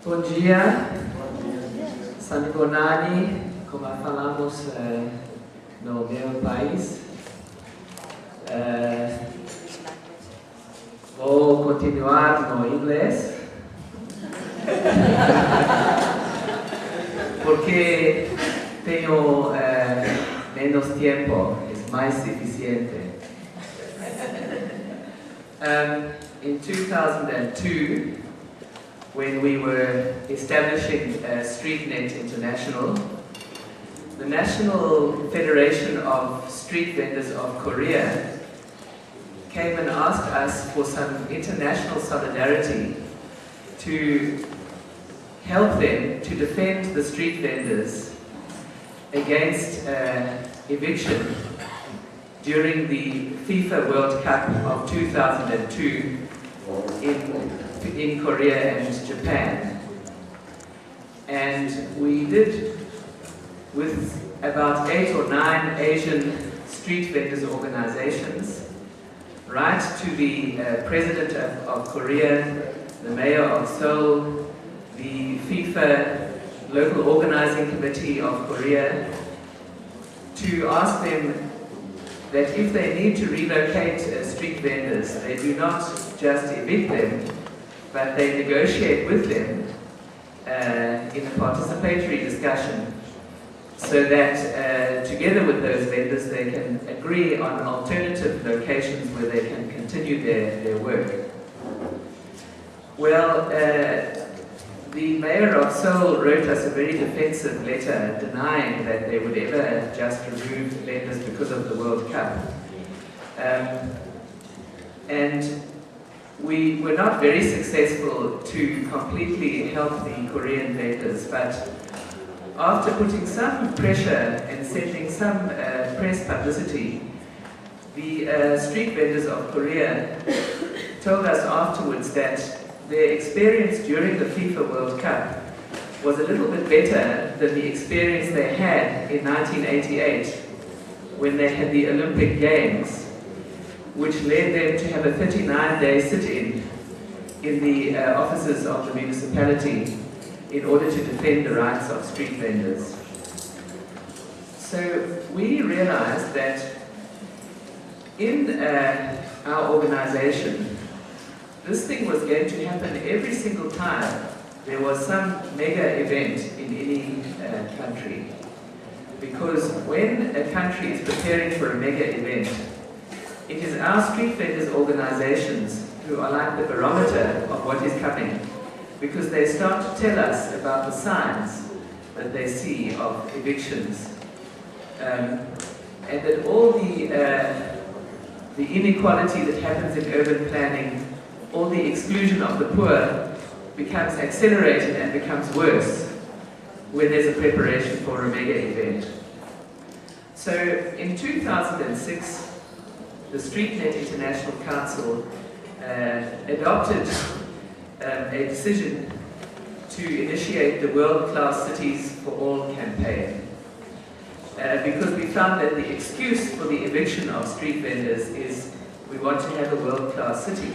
Bom dia, Sanibonani, como falamos no meu país. Vou continuar no inglês, porque tenho menos tempo, é mais eficiente. In 2002, when we were establishing StreetNet International, the National Federation of Street Vendors of Korea came and asked us for some international solidarity to help them to defend the street vendors against eviction during the FIFA World Cup of 2002 in Korea and Japan. And we did, with about 8 or 9 Asian street vendors organizations, write to the President of Korea, the Mayor of Seoul, the FIFA Local Organizing Committee of Korea, to ask them that if they need to relocate street vendors, they do not just evict them, but they negotiate with them in a participatory discussion, so that together with those vendors they can agree on alternative locations where they can continue their work. Well, the Mayor of Seoul wrote us a very defensive letter denying that they would ever just remove vendors because of the World Cup. And we were not very successful to completely help the Korean vendors, but after putting some pressure and sending some press publicity, the street vendors of Korea told us afterwards that their experience during the FIFA World Cup was a little bit better than the experience they had in 1988 when they had the Olympic Games, which led them to have a 39-day sit-in in the offices of the municipality in order to defend the rights of street vendors. So we realized that in our organization, this thing was going to happen every single time there was some mega event in any country. Because when a country is preparing for a mega event, it is our street vendors organizations who are like the barometer of what is coming, because they start to tell us about the signs that they see of evictions, and that all the inequality that happens in urban planning, all the exclusion of the poor, becomes accelerated and becomes worse when there's a preparation for a mega event. So in 2006, the StreetNet International Council adopted a decision to initiate the World Class Cities for All campaign, because we found that the excuse for the eviction of street vendors is we want to have a world-class city.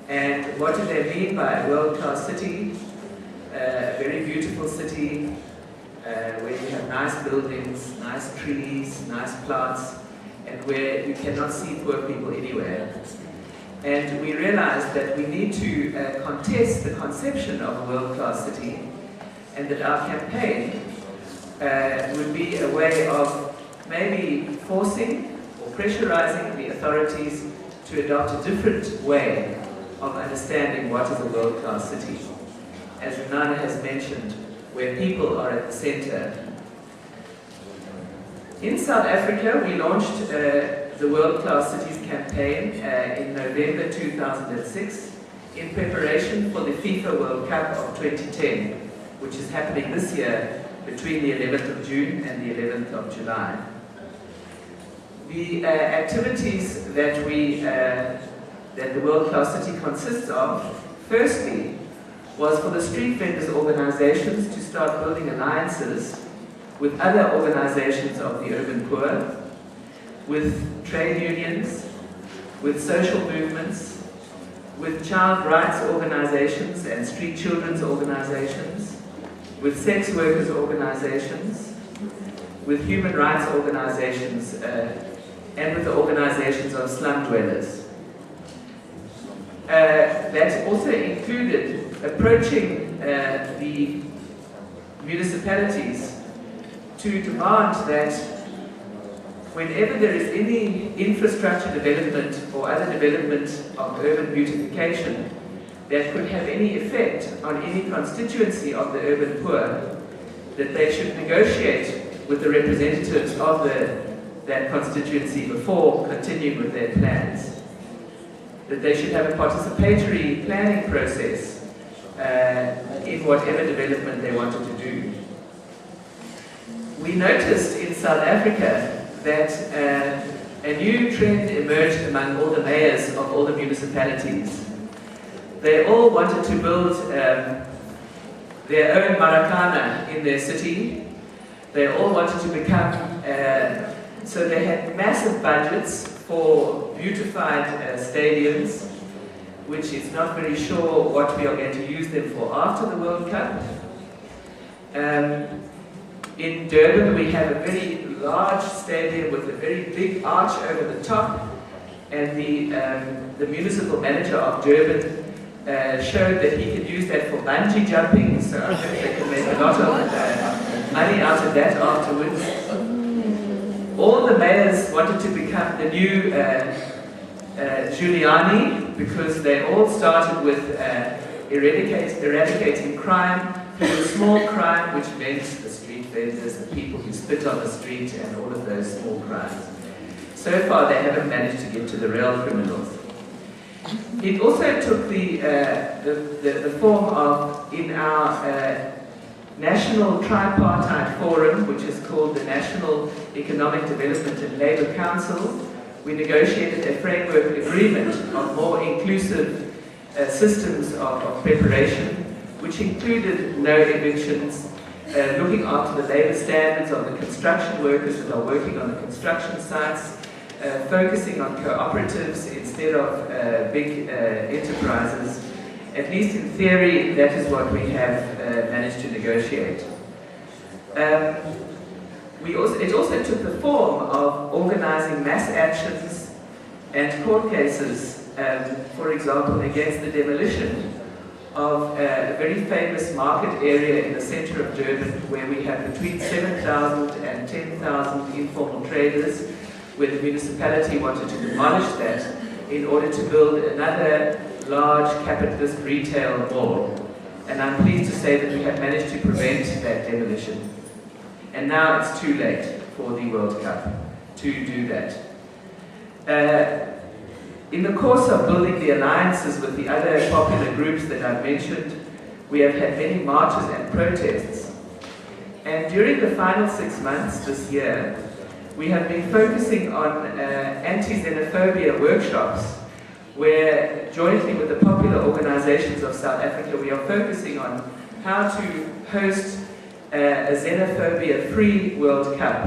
And what do they mean by a world-class city? A very beautiful city where you have nice buildings, nice trees, nice plants, and where you cannot see poor people anywhere. And we realized that we need to contest the conception of a world-class city, and that our campaign would be a way of maybe forcing or pressurizing the authorities to adopt a different way of understanding what is a world-class city. As Renana has mentioned, where people are at the center. In South Africa, we launched the World Class Cities campaign in November 2006 in preparation for the FIFA World Cup of 2010, which is happening this year between the 11th of June and the 11th of July. The activities that the World Class City consists of, firstly, was for the street vendors organizations to start building alliances with other organizations of the urban poor, with trade unions, with social movements, with child rights organizations and street children's organizations, with sex workers organizations, with human rights organizations, and with the organizations of slum dwellers. That also included approaching the municipalities to demand that whenever there is any infrastructure development or other development of urban beautification that could have any effect on any constituency of the urban poor, that they should negotiate with the representatives of that constituency before continuing with their plans. That they should have a participatory planning process in whatever development they wanted to do. We noticed in South Africa that a new trend emerged among all the mayors of all the municipalities. They all wanted to build their own Maracana in their city. They all wanted to become, so they had massive budgets for beautified stadiums, which is not very sure what we are going to use them for after the World Cup. In Durban, we have a very large stadium with a very big arch over the top, and the municipal manager of Durban showed that he could use that for bungee jumping, so I think they could make a lot of money out of that afterwards. All the mayors wanted to become the new Giuliani, because they all started with eradicating crime through small crime, which meant the street vendors, the people who spit on the street, and all of those small crimes. So far, they haven't managed to get to the real criminals. It also took the form of, in our National Tripartite Forum, which is called the National Economic Development and Labour Council, we negotiated a framework agreement of more inclusive systems of preparation, which included no evictions, looking after the labour standards of the construction workers that are working on the construction sites, focusing on cooperatives instead of big enterprises. At least in theory, that is what we have managed to negotiate. It also took the form of organizing mass actions and court cases, for example, against the demolition of a very famous market area in the center of Durban, where we have between 7,000 and 10,000 informal traders, where the municipality wanted to demolish that in order to build another large capitalist retail mall. And I'm pleased to say that we have managed to prevent that demolition. And now it's too late for the World Cup to do that. In the course of building the alliances with the other popular groups that I've mentioned, we have had many marches and protests. And during the final 6 months this year, we have been focusing on anti-xenophobia workshops, where jointly with the popular organizations of South Africa, we are focusing on how to host a xenophobia-free World Cup,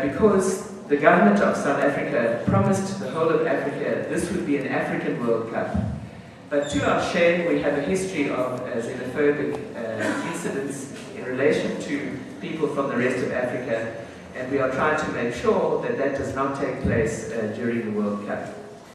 because the government of South Africa promised the whole of Africa this would be an African World Cup. But to our shame, we have a history of xenophobic incidents in relation to people from the rest of Africa, and we are trying to make sure that that does not take place during the World Cup.